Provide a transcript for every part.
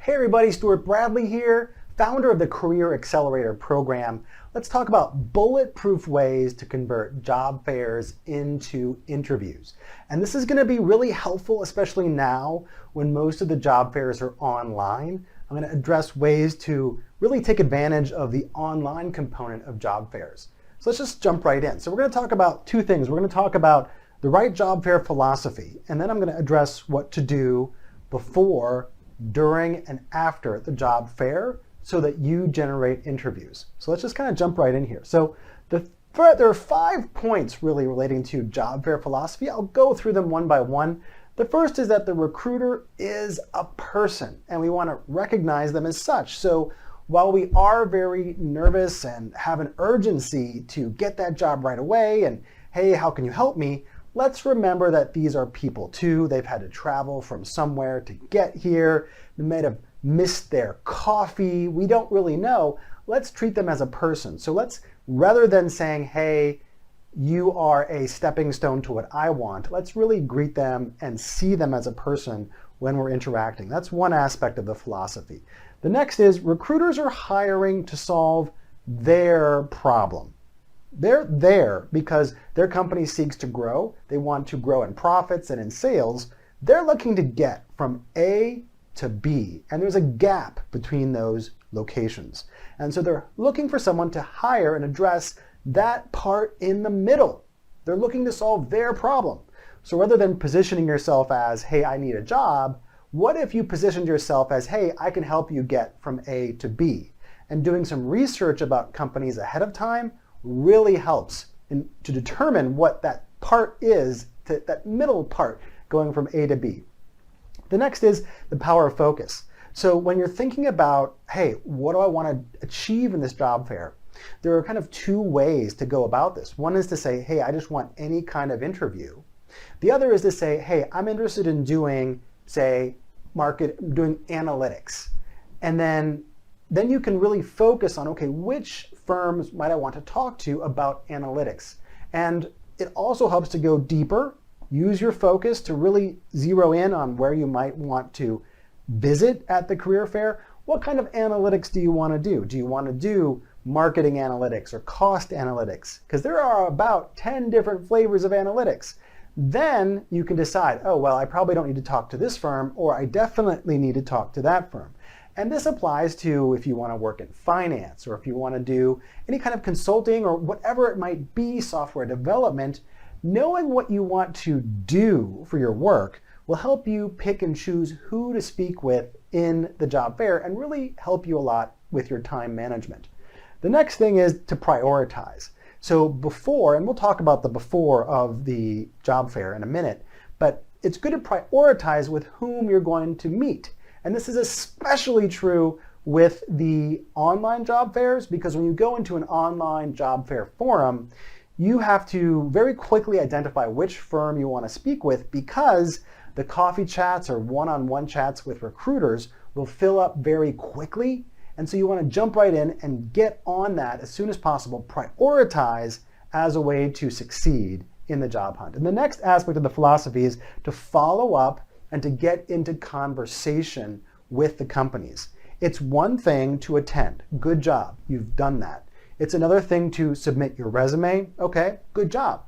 Hey everybody, Stuart Bradley here, founder of the Career Accelerator program. Let's talk about bulletproof ways to convert job fairs into interviews. And this is going to be really helpful, especially now when most of the job fairs are online. I'm going to address ways to really take advantage of the online component of job fairs. So let's just jump right in. So we're going to talk about two things. We're going to talk about the right job fair philosophy, and then I'm going to address what to do before, during, and after the job fair so that you generate interviews. So let's just kind of jump right in here. So there are 5 points really relating to job fair philosophy. I'll go through them one by one. The first is that the recruiter is a person and we want to recognize them as such. So while we are very nervous and have an urgency to get that job right away and, hey, how can you help me? Let's remember that these are people too. They've had to travel from somewhere to get here. They might have missed their coffee. We don't really know. Let's treat them as a person. So let's, rather than saying, hey, you are a stepping stone to what I want, let's really greet them and see them as a person when we're interacting. That's one aspect of the philosophy. The next is recruiters are hiring to solve their problem. They're there because their company seeks to grow. They want to grow in profits and in sales. They're looking to get from A to B, and there's a gap between those locations. And so they're looking for someone to hire and address that part in the middle. They're looking to solve their problem. So rather than positioning yourself as, hey, I need a job, what if you positioned yourself as, hey, I can help you get from A to B? And doing some research about companies ahead of time really helps to determine what that part is, that middle part going from A to B. The next is the power of focus. So when you're thinking about, hey, what do I want to achieve in this job fair? There are kind of 2 ways to go about this. One is to say, hey, I just want any kind of interview. The other is to say, hey, I'm interested in doing, say, doing analytics. And then you can really focus on, okay, which firms might I want to talk to about analytics? And it also helps to go deeper. Use your focus to really zero in on where you might want to visit at the career fair. What kind of analytics do you want to do? Do you want to do marketing analytics or cost analytics? Because there are about 10 different flavors of analytics. Then you can decide, oh, well, I probably don't need to talk to this firm, or I definitely need to talk to that firm. And this applies to if you want to work in finance, or if you want to do any kind of consulting or whatever it might be, software development. Knowing what you want to do for your work will help you pick and choose who to speak with in the job fair and really help you a lot with your time management. The next thing is to prioritize. So before, and we'll talk about the before of the job fair in a minute, but it's good to prioritize with whom you're going to meet. And this is especially true with the online job fairs, because when you go into an online job fair forum, you have to very quickly identify which firm you want to speak with, because the coffee chats or one-on-one chats with recruiters will fill up very quickly. And so you want to jump right in and get on that as soon as possible. Prioritize as a way to succeed in the job hunt. And the next aspect of the philosophy is to follow up and to get into conversation with the companies. It's one thing to attend. Good job. You've done that. It's another thing to submit your resume. Okay, good job.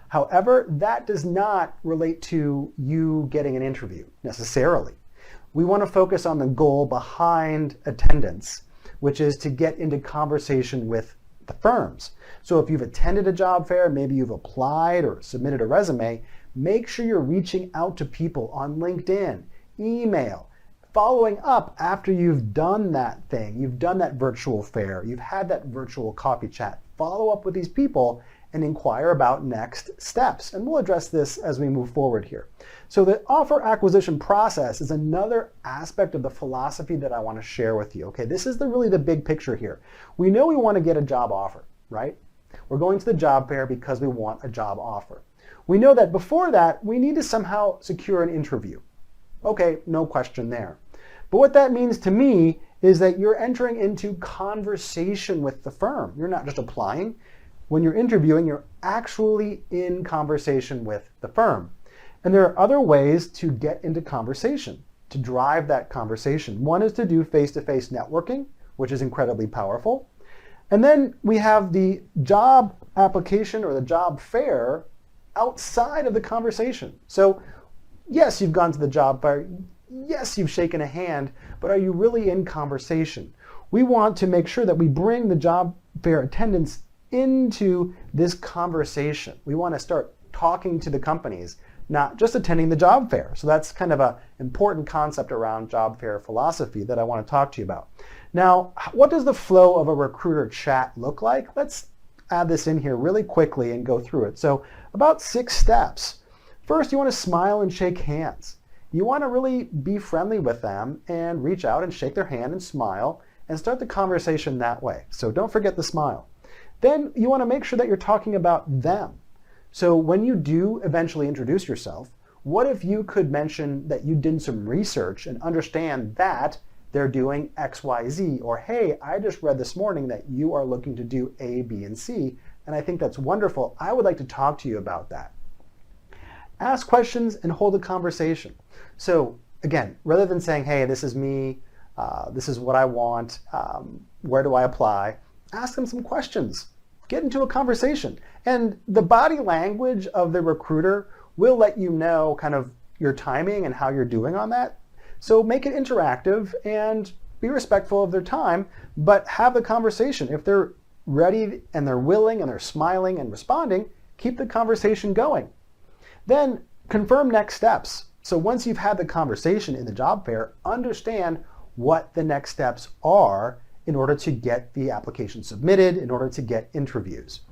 However, that does not relate to you getting an interview necessarily. We want to focus on the goal behind attendance, which is to get into conversation with the firms. So if you've attended a job fair, maybe you've applied or submitted a resume, make sure you're reaching out to people on LinkedIn, email, following up after you've done that thing, you've done that virtual fair, you've had that virtual coffee chat. Follow up with these people and inquire about next steps. And we'll address this as we move forward here. So the offer acquisition process is another aspect of the philosophy that I want to share with you. Okay, this is really the big picture here. We know we want to get a job offer, right? We're going to the job fair because we want a job offer. We know that before that, we need to somehow secure an interview. Okay, no question there. But what that means to me is that you're entering into conversation with the firm. You're not just applying. When you're interviewing, you're actually in conversation with the firm. And there are other ways to get into conversation. to drive that conversation. One is to do face-to-face networking, which is incredibly powerful. And then we have the job application or the job fair outside of the conversation. So yes, you've gone to the job fair. Yes, you've shaken a hand, but are you really in conversation? We want to make sure that we bring the job fair attendance into this conversation. We want to start talking to the companies, not just attending the job fair. So that's kind of an important concept around job fair philosophy that I want to talk to you about. Now, what does the flow of a recruiter chat look like? Let's add this in here really quickly and go through it. So about 6 steps. First, you want to smile and shake hands. You want to really be friendly with them and reach out and shake their hand and smile and start the conversation that way. So don't forget the smile. Then you want to make sure that you're talking about them. So when you do eventually introduce yourself, what if you could mention that you did some research and understand that they're doing X, Y, Z, or hey, I just read this morning that you are looking to do A, B, and C, and I think that's wonderful. I would like to talk to you about that. Ask questions and hold a conversation. So again, rather than saying, hey, this is me, this is what I want, where do I apply? Ask them some questions. Get into a conversation. And the body language of the recruiter will let you know kind of your timing and how you're doing on that. So make it interactive and be respectful of their time, but have the conversation. If they're ready and they're willing and they're smiling and responding, keep the conversation going. Then confirm next steps. So once you've had the conversation in the job fair, understand what the next steps are in order to get the application submitted, in order to get interviews.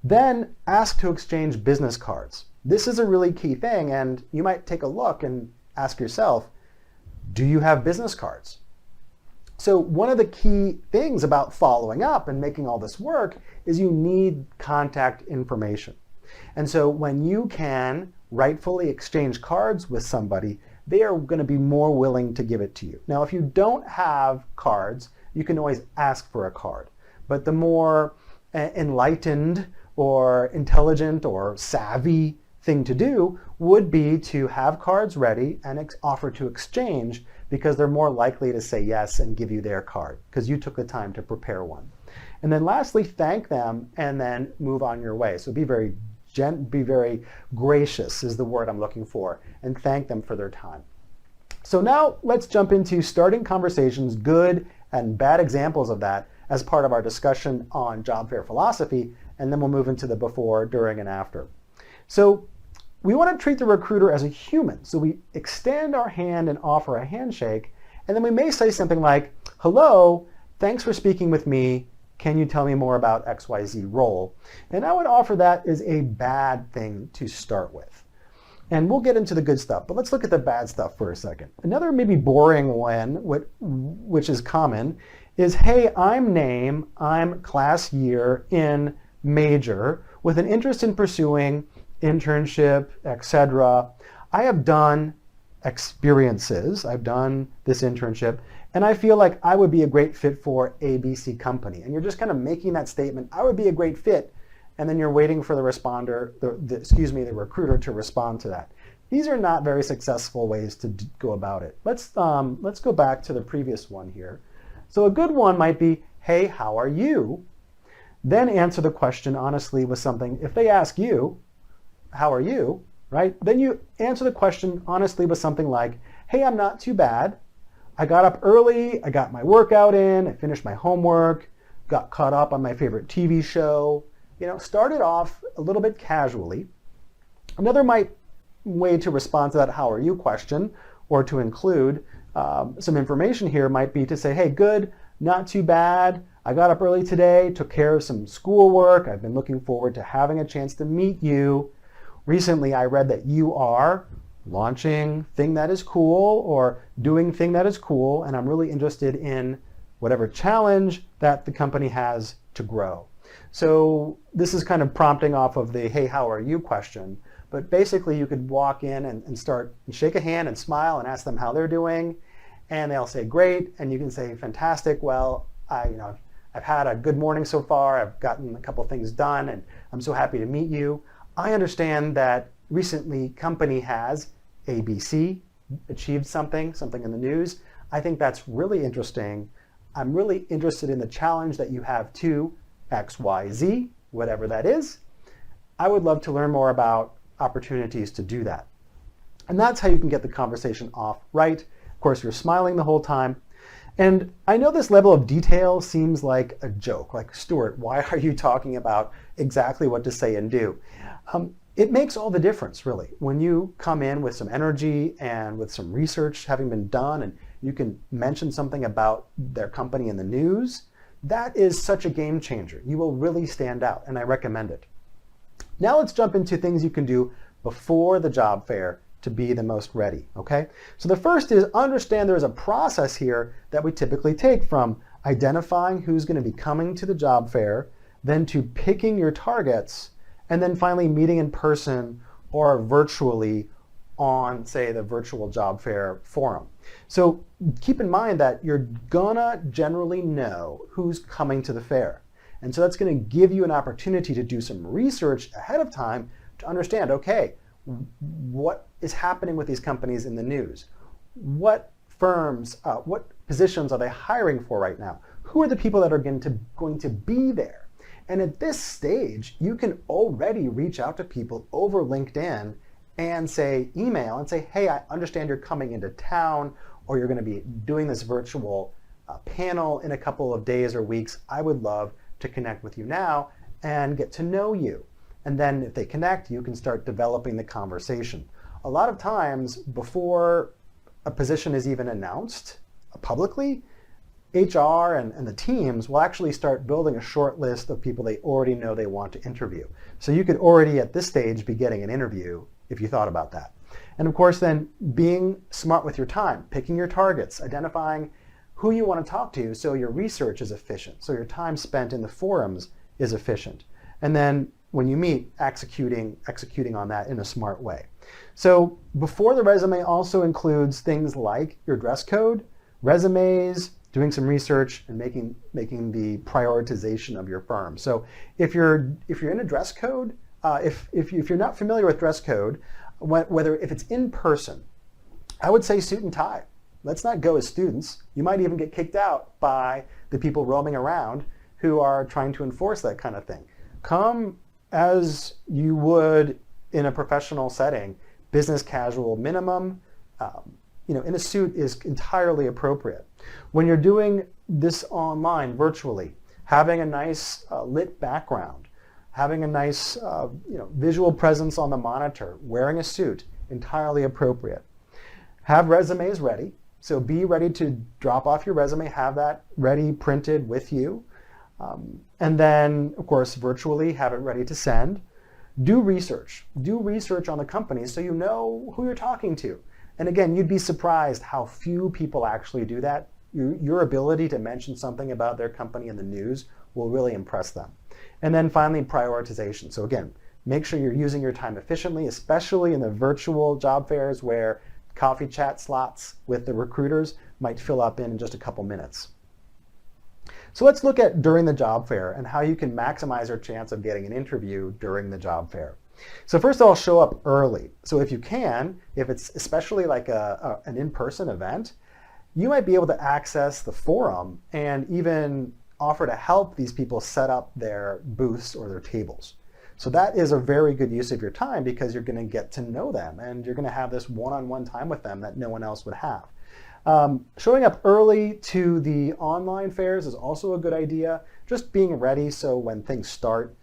Then ask to exchange business cards. This is a really key thing, and you might take a look and ask yourself, do you have business cards? So one of the key things about following up and making all this work is you need contact information. And so when you can rightfully exchange cards with somebody, they are going to be more willing to give it to you. Now, if you don't have cards, you can always ask for a card. But the more enlightened or intelligent or savvy thing to do would be to have cards ready and offer to exchange, because they're more likely to say yes and give you their card because you took the time to prepare one. And then lastly, thank them and then move on your way. So be very gracious is the word I'm looking for, and thank them for their time. So now let's jump into starting conversations, good and bad examples of that as part of our discussion on job fair philosophy, and then we'll move into the before, during, and after. So we want to treat the recruiter as a human. So we extend our hand and offer a handshake, and then we may say something like, hello, thanks for speaking with me. Can you tell me more about XYZ role? And I would offer that as a bad thing to start with. And we'll get into the good stuff, but let's look at the bad stuff for a second. Another maybe boring one, which is common, is, hey, I'm name, I'm class year in major with an interest in pursuing internship, etc. I have done experiences, I've done this internship, and I feel like I would be a great fit for ABC company. And you're just kind of making that statement, I would be a great fit, and then you're waiting for the responder, the recruiter to respond to that. These are not very successful ways to go about it. Let's go back to the previous one here. So a good one might be, hey, how are you? Then answer the question honestly with something. If they ask you, how are you, right? Then you answer the question honestly with something like, hey, I'm not too bad. I got up early, I got my workout in, I finished my homework, got caught up on my favorite TV show. You know, start it off a little bit casually. Another way to respond to that how are you question, or to include some information here, might be to say, hey, good, not too bad. I got up early today, took care of some schoolwork. I've been looking forward to having a chance to meet you. Recently, I read that you are launching thing that is cool or doing thing that is cool, and I'm really interested in whatever challenge that the company has to grow. So this is kind of prompting off of the, hey, how are you question. But basically, you could walk in and start and shake a hand and smile and ask them how they're doing, and they'll say great, and you can say fantastic. Well, I've had a good morning so far. I've gotten a couple things done, and I'm so happy to meet you. I understand that recently company has ABC, achieved something in the news. I think that's really interesting. I'm really interested in the challenge that you have too, X, Y, Z, whatever that is. I would love to learn more about opportunities to do that. And that's how you can get the conversation off right. Of course, you're smiling the whole time. And I know this level of detail seems like a joke, like, Stuart, why are you talking about exactly what to say and do? It makes all the difference, really. When you come in with some energy and with some research having been done, and you can mention something about their company in the news, that is such a game changer. You will really stand out, and I recommend it. Now let's jump into things you can do before the job fair to be the most ready, okay? So the first is understand there's a process here that we typically take from identifying who's going to be coming to the job fair, then to picking your targets, and then finally meeting in person or virtually on, say, the virtual job fair forum. So keep in mind that you're gonna generally know who's coming to the fair. And so that's going to give you an opportunity to do some research ahead of time to understand, okay, what is happening with these companies in the news? What firms, what positions are they hiring for right now? Who are the people that are going to be there? And at this stage, you can already reach out to people over LinkedIn and say, email and say, hey, I understand you're coming into town, or you're going to be doing this virtual panel in a couple of days or weeks. I would love to connect with you now and get to know you. And then if they connect, you can start developing the conversation. A lot of times before a position is even announced publicly, HR and the teams will actually start building a short list of people they already know they want to interview. So you could already at this stage be getting an interview if you thought about that. And of course then being smart with your time, picking your targets, identifying who you want to talk to so your research is efficient, so your time spent in the forums is efficient. And then when you meet, executing on that in a smart way. So before the resume also includes things like your dress code, resumes, doing some research, and making the prioritization of your firm. So if you're in a dress code, if you're not familiar with dress code, if it's in person, I would say suit and tie. Let's not go as students. You might even get kicked out by the people roaming around who are trying to enforce that kind of thing. Come as you would in a professional setting, business casual minimum. In a suit is entirely appropriate. When you're doing this online, virtually, having a nice lit background, having a nice visual presence on the monitor, wearing a suit, entirely appropriate. Have resumes ready. So be ready to drop off your resume, have that ready, printed with you. And then, of course, virtually have it ready to send. Do research. Do research on the company so you know who you're talking to. And again, you'd be surprised how few people actually do that. Your ability to mention something about their company in the news will really impress them. And then finally, prioritization. So again, make sure you're using your time efficiently, especially in the virtual job fairs where coffee chat slots with the recruiters might fill up in just a couple minutes. So let's look at during the job fair and how you can maximize your chance of getting an interview during the job fair. So first of all, show up early. So if you can, if it's especially like an in-person event, you might be able to access the forum and even offer to help these people set up their booths or their tables. So that is a very good use of your time because you're going to get to know them and you're going to have this one-on-one time with them that no one else would have. Showing up early to the online fairs is also a good idea. Just being ready so when things start,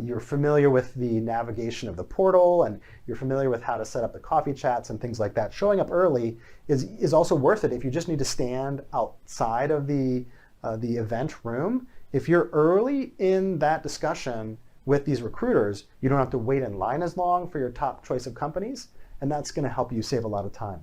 you're familiar with the navigation of the portal and you're familiar with how to set up the coffee chats and things like that. Showing up early is also worth it if you just need to stand outside of the event room. If you're early in that discussion with these recruiters, you don't have to wait in line as long for your top choice of companies, and that's going to help you save a lot of time.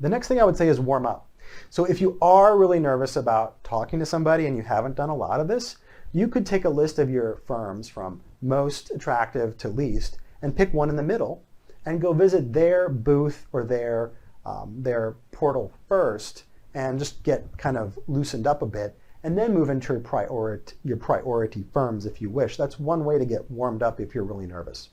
The next thing I would say is warm up. So if you are really nervous about talking to somebody and you haven't done a lot of this, you could take a list of your firms from most attractive to least and pick one in the middle and go visit their booth or their portal first and just get kind of loosened up a bit and then move into your priority firms if you wish. That's one way to get warmed up if you're really nervous.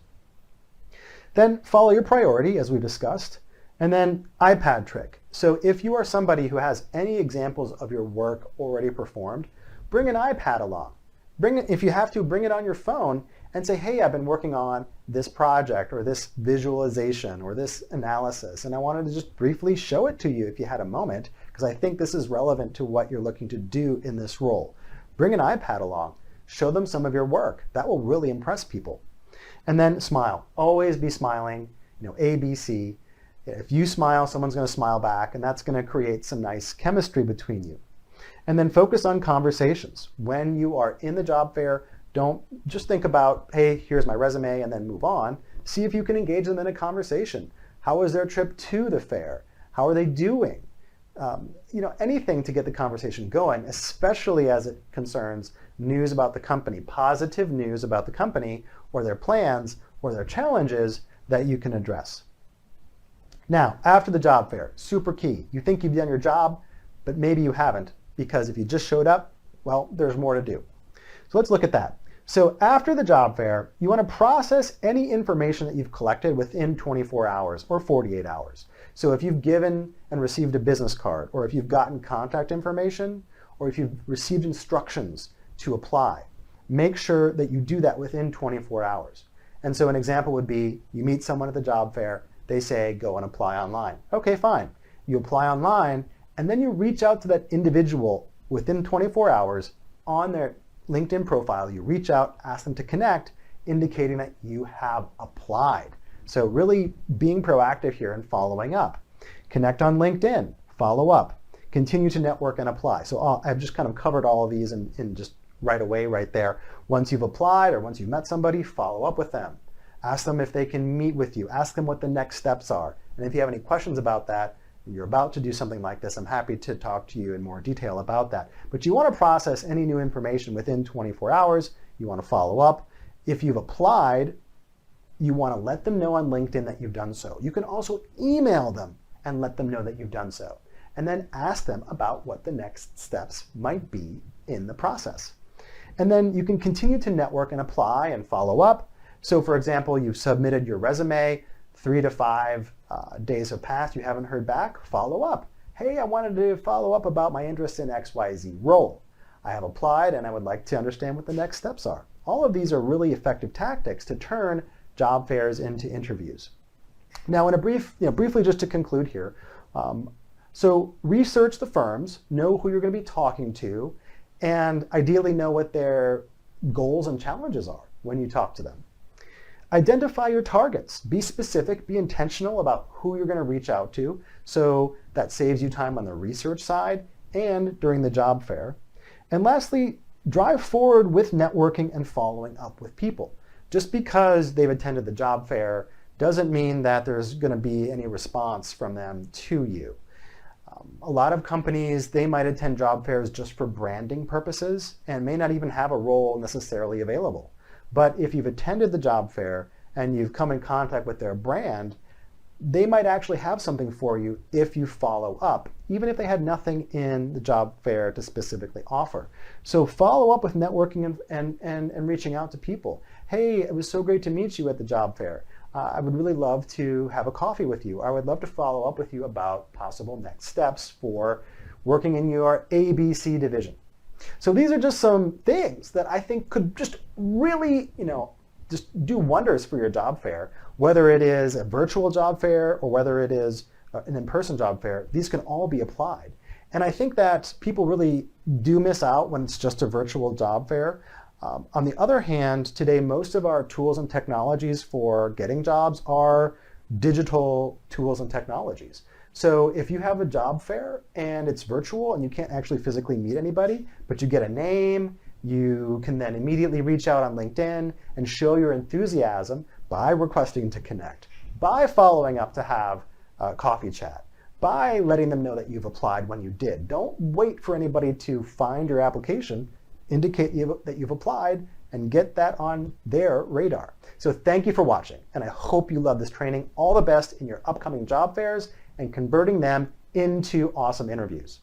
Then follow your priority, as we discussed, And then iPad trick. So if you are somebody who has any examples of your work already performed, bring an iPad along. Bring it, if you have to, bring it on your phone and say, hey, I've been working on this project or this visualization or this analysis, and I wanted to just briefly show it to you if you had a moment, because I think this is relevant to what you're looking to do in this role. Bring an iPad along. Show them some of your work. That will really impress people. And then smile. Always be smiling. ABC. If you smile, someone's going to smile back, and that's going to create some nice chemistry between you. And then focus on conversations. When you are in the job fair, don't just think about, hey, here's my resume, and then move on. See if you can engage them in a conversation. How was their trip to the fair? How are they doing? Anything to get the conversation going, especially as it concerns news about the company, positive news about the company or their plans or their challenges that you can address. Now, after the job fair, super key. You think you've done your job, but maybe you haven't, because if you just showed up, well, there's more to do. So let's look at that. So after the job fair, you want to process any information that you've collected within 24 hours or 48 hours. So if you've given and received a business card, or if you've gotten contact information, or if you've received instructions to apply, make sure that you do that within 24 hours. And so an example would be, you meet someone at the job fair, they say, go and apply online. Okay, fine. You apply online, and then you reach out to that individual within 24 hours on their LinkedIn profile. You reach out, ask them to connect, indicating that you have applied. So really being proactive here and following up. Connect on LinkedIn, follow up, continue to network and apply. So I've just kind of covered all of these in just right away, right there. Once you've applied or once you've met somebody, follow up with them. Ask them if they can meet with you. Ask them what the next steps are. And if you have any questions about that, you're about to do something like this, I'm happy to talk to you in more detail about that. But you want to process any new information within 24 hours. You want to follow up. If you've applied, you want to let them know on LinkedIn that you've done so. You can also email them and let them know that you've done so. And then ask them about what the next steps might be in the process. And then you can continue to network and apply and follow up. So for example, you've submitted your resume, 3 to 5 days have passed, you haven't heard back, follow up. Hey, I wanted to follow up about my interest in XYZ role. I have applied and I would like to understand what the next steps are. All of these are really effective tactics to turn job fairs into interviews. Now, briefly just to conclude here, so research the firms, know who you're going to be talking to, and ideally know what their goals and challenges are when you talk to them. Identify your targets. Be specific, be intentional about who you're going to reach out to, so that saves you time on the research side and during the job fair. And lastly, drive forward with networking and following up with people. Just because they've attended the job fair doesn't mean that there's going to be any response from them to you. A lot of companies, they might attend job fairs just for branding purposes and may not even have a role necessarily available. But if you've attended the job fair and you've come in contact with their brand, they might actually have something for you if you follow up, even if they had nothing in the job fair to specifically offer. So follow up with networking and reaching out to people. Hey, it was so great to meet you at the job fair. I would really love to have a coffee with you. I would love to follow up with you about possible next steps for working in your ABC division. So these are just some things that I think could just really, just do wonders for your job fair, whether it is a virtual job fair or whether it is an in-person job fair. These can all be applied. And I think that people really do miss out when it's just a virtual job fair. On the other hand, today, most of our tools and technologies for getting jobs are digital tools and technologies. So if you have a job fair and it's virtual and you can't actually physically meet anybody, but you get a name, you can then immediately reach out on LinkedIn and show your enthusiasm by requesting to connect, by following up to have a coffee chat, by letting them know that you've applied when you did. Don't wait for anybody to find your application. Indicate that you've applied and get that on their radar. So thank you for watching, and I hope you love this training. All the best in your upcoming job fairs and converting them into awesome interviews.